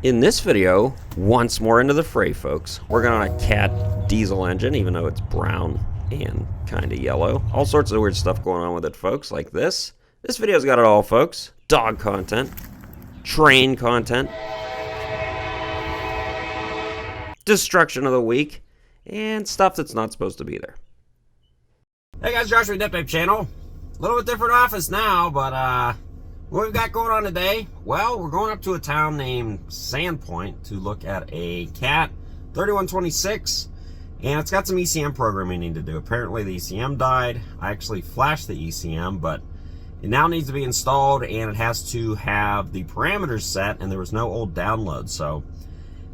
In this video, once more into the fray, folks. Working on a cat diesel engine, even though it's brown and kind of yellow. All sorts of weird stuff going on with it, folks, like this. This video's got it all, folks. Dog content, train content, destruction of the week, and stuff that's not supposed to be there. Hey guys, Josh from the Adept Ape channel. A little bit different office now, but what we've got going on today? Well, we're going up to a town named Sandpoint to look at a CAT 3126, and it's got some ECM programming we need to do. Apparently the ECM died. I actually flashed the ECM, but it now needs to be installed, and it has to have the parameters set, and there was no old download. So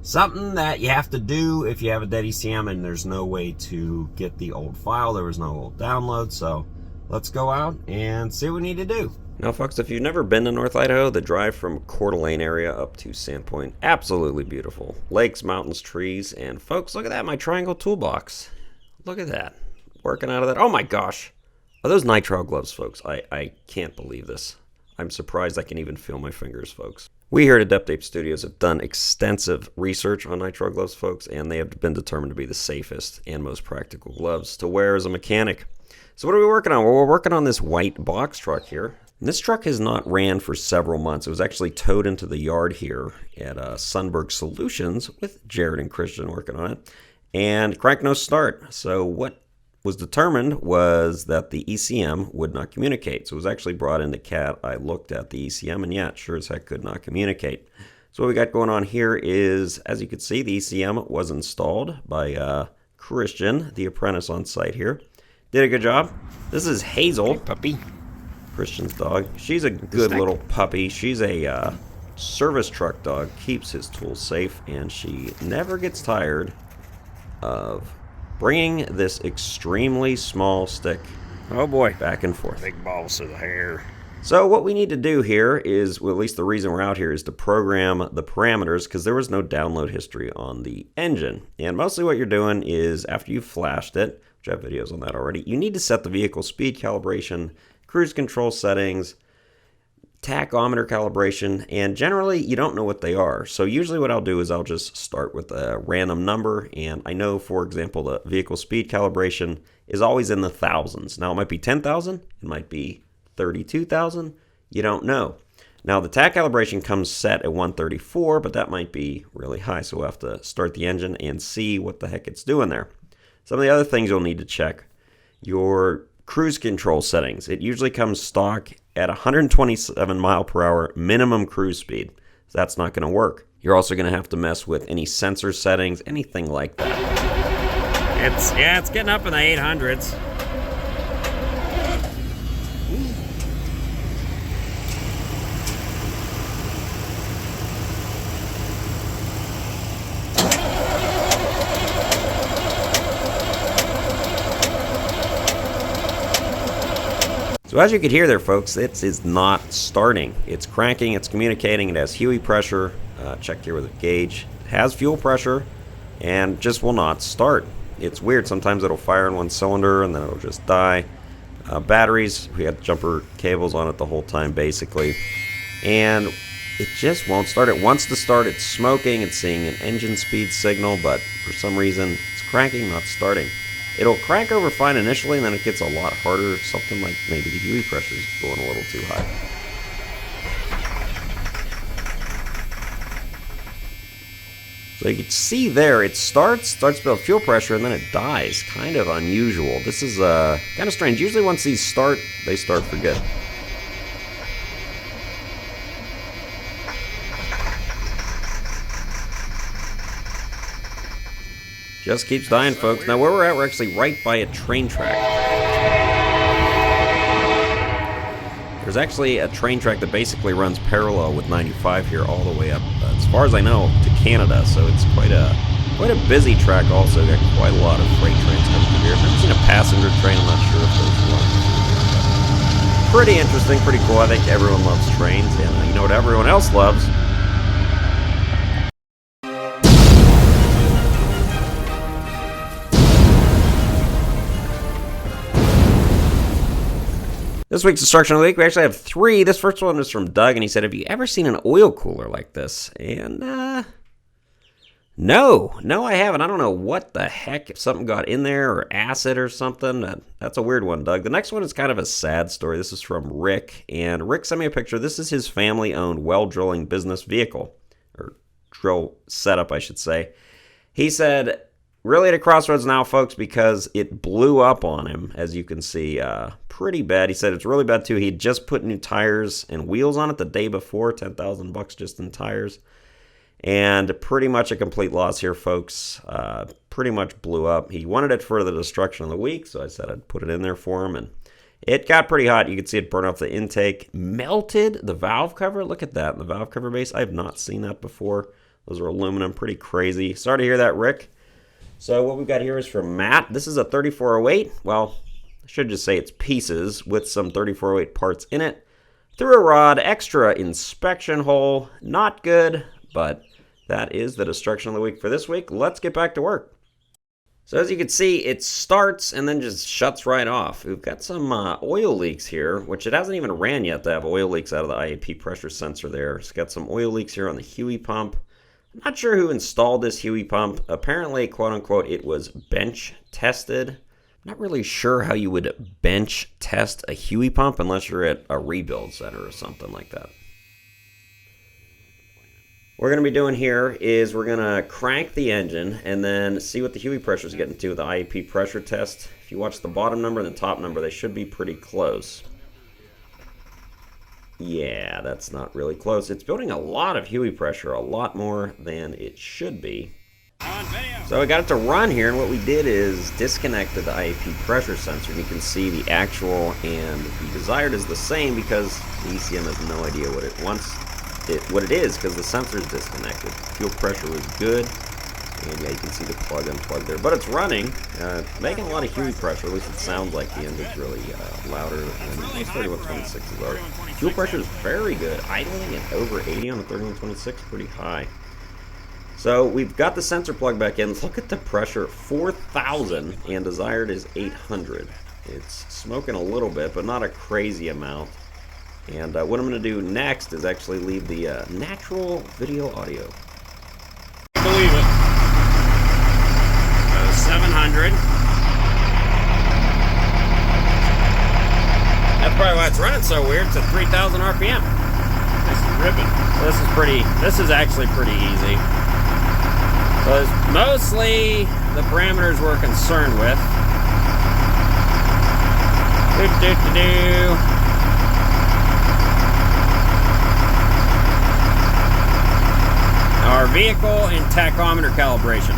something that you have to do if you have a dead ECM and there's no way to get the old file. There was no old download, so let's go out and see what we need to do. Now, folks, if you've never been to North Idaho, the drive from Coeur d'Alene area up to Sandpoint, absolutely beautiful. Lakes, mountains, trees, and folks, look at that, my triangle toolbox. Look at that. Working out of that. Oh my gosh. Are those nitrile gloves, folks? I can't believe this. I'm surprised I can even feel my fingers, folks. We here at Adept Ape Studios have done extensive research on nitrile gloves, folks, and they have been determined to be the safest and most practical gloves to wear as a mechanic. So what are we working on? Well, we're working on this white box truck here. And this truck has not ran for several months. It was actually towed into the yard here at Sunberg Solutions with Jared and Christian working on it. And crank no start. So what was determined was that the ECM would not communicate. So it was actually brought into CAT. I looked at the ECM and yeah, it sure as heck could not communicate. So what we got going on here is, as you can see, the ECM was installed by Christian, the apprentice on site here. Did a good job. This is Hazel. Hey, puppy. Christian's dog. She's a good little puppy. She's a service truck dog. Keeps his tools safe, and she never gets tired of bringing this extremely small stick Oh boy. back and forth. Big balls of hair. So what we need to do here is, well, at least the reason we're out here is to program the parameters, because there was no download history on the engine. And mostly what you're doing is, after you've flashed it, which I have videos on that already, you need to set the vehicle speed calibration, cruise control settings, tachometer calibration, and generally you don't know what they are. So usually what I'll do is I'll just start with a random number, and I know, for example, the vehicle speed calibration is always in the thousands. Now it might be 10,000, it might be 32,000, you don't know. Now the tach calibration comes set at 134, but that might be really high, so we'll have to start the engine and see what the heck it's doing there. Some of the other things you'll need to check: your cruise control settings. It usually comes stock at 127 mile per hour minimum cruise speed. So that's not going to work. You're also going to have to mess with any sensor settings, anything like that. It's getting up in the 800s. So as you could hear there, folks, it is not starting. It's cranking, it's communicating, it has HUE pressure, checked here with a gauge, it has fuel pressure, and just will not start. It's weird, sometimes it'll fire in one cylinder and then it'll just die. Batteries, we had jumper cables on it the whole time basically, and it just won't start. It wants to start, it's smoking, it's seeing an engine speed signal, but for some reason it's cranking, not starting. It'll crank over fine initially, and then it gets a lot harder, something like maybe the HUE pressure is going a little too high. So you can see there, it starts about fuel pressure, and then it dies. Kind of unusual. This is kind of strange. Usually once these start, they start for good. Just keeps dying, folks. Now where we're at, we're actually right by a train track. There's actually a train track that basically runs parallel with 95 here all the way up, as far as I know, to Canada. So it's quite a busy track also. Got quite a lot of freight trains coming through here. I've never seen a passenger train. I'm not sure if there's one. Pretty interesting, pretty cool. I think everyone loves trains, and you know what everyone else loves? This week's instruction of the week, we actually have 3. This first one is from Doug, and he said, have you ever seen an oil cooler like this? And, no, I haven't. I don't know what the heck, if something got in there or acid or something. That's a weird one, Doug. The next one is kind of a sad story. This is from Rick, and Rick sent me a picture. This is his family-owned well drilling business vehicle, or drill setup, I should say. He said, really at a crossroads now, folks, because it blew up on him, as you can see, pretty bad. He said it's really bad, too. He'd just put new tires and wheels on it the day before, $10,000 just in tires. And pretty much a complete loss here, folks. Pretty much blew up. He wanted it for the destruction of the week, so I said I'd put it in there for him. And it got pretty hot. You can see it burn off the intake. Melted the valve cover. Look at that, the valve cover base. I have not seen that before. Those are aluminum, pretty crazy. Sorry to hear that, Rick. So what we've got here is from Matt. This is a 3408. Well, I should just say it's pieces with some 3408 parts in it. Through a rod, extra inspection hole. Not good, but that is the destruction of the week for this week. Let's get back to work. So as you can see, it starts and then just shuts right off. We've got some oil leaks here, which it hasn't even ran yet to have oil leaks out of the IAP pressure sensor there. It's got some oil leaks here on the Huey pump. I'm not sure who installed this Huey pump. Apparently, quote unquote, it was bench tested. I'm not really sure how you would bench test a Huey pump unless you're at a rebuild center or something like that. What we're going to be doing here is we're going to crank the engine and then see what the Huey pressure is getting to with the IAP pressure test. If you watch the bottom number and the top number, they should be pretty close. Yeah, that's not really close. It's building a lot of Huey pressure, a lot more than it should be. So I got it to run here, and what we did is disconnected the IAP pressure sensor. And you can see the actual and the desired is the same because the ECM has no idea what it wants, what it is, because the sensor is disconnected. Fuel pressure was good, and yeah, you can see the plug unplugged there. But it's running, making a lot of Huey pressure. At least it sounds like the engine's really louder than most 3126s are. Fuel pressure is very good, idling at over 80 on the 3126, pretty high. So we've got the sensor plug back in. Look at the pressure, 4,000, and desired is 800. It's smoking a little bit, but not a crazy amount. And what I'm going to do next is actually leave the natural video audio. Believe it. 700. That's probably why it's running so weird. It's at 3,000 RPM. This is ripping. This is actually pretty easy. So it's mostly the parameters we're concerned with. Our vehicle and tachometer calibration.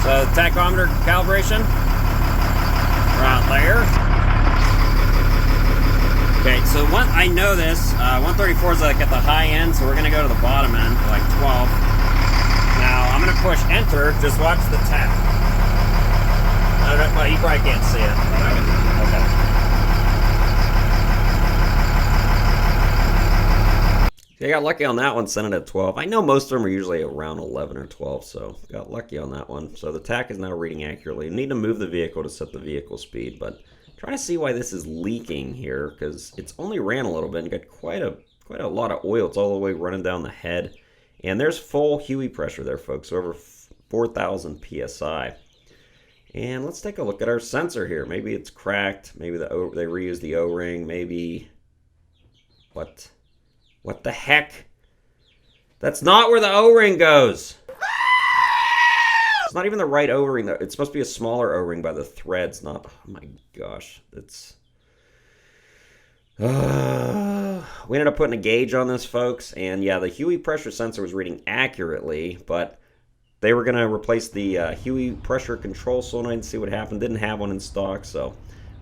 So the tachometer calibration, right there. Okay, so I know this, 134 is like at the high end, so we're gonna go to the bottom end, like 12. Now, I'm gonna push enter, just watch the tach. I don't know, well, you probably can't see it. Okay. I got lucky on that one, sent it at 12. I know most of them are usually around 11 or 12, so got lucky on that one. So the tach is now reading accurately. You need to move the vehicle to set the vehicle speed, but trying to see why this is leaking here, because it's only ran a little bit and got quite a lot of oil. It's all the way running down the head. And there's full Huey pressure there, folks, over 4,000 PSI. And let's take a look at our sensor here. Maybe it's cracked. Maybe they reused the O-ring. Maybe... What the heck? That's not where the O-ring goes. It's not even the right O-ring. It's supposed to be a smaller O-ring by the threads, not... Oh my gosh. It's... we ended up putting a gauge on this, folks. And yeah, the Huey pressure sensor was reading accurately, but they were going to replace the Huey pressure control solenoid and see what happened. Didn't have one in stock, so...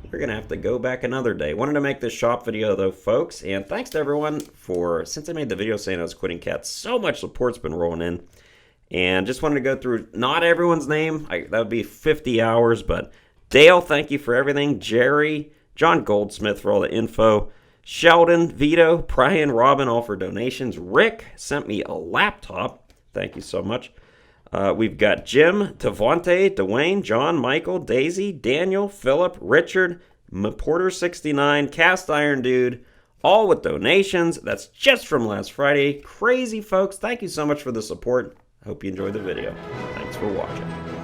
we're going to have to go back another day. Wanted to make this shop video, though, folks. And thanks to everyone for, since I made the video saying I was quitting cats, so much support's been rolling in. And just wanted to go through, not everyone's name. That would be 50 hours. But Dale, thank you for everything. Jerry, John Goldsmith for all the info. Sheldon, Vito, Brian, Robin, all for donations. Rick sent me a laptop. Thank you so much. We've got Jim, Devontae, Dwayne, John, Michael, Daisy, Daniel, Philip, Richard, Porter69, Cast Iron Dude, all with donations. That's just from last Friday. Crazy, folks. Thank you so much for the support. I hope you enjoyed the video. Thanks for watching.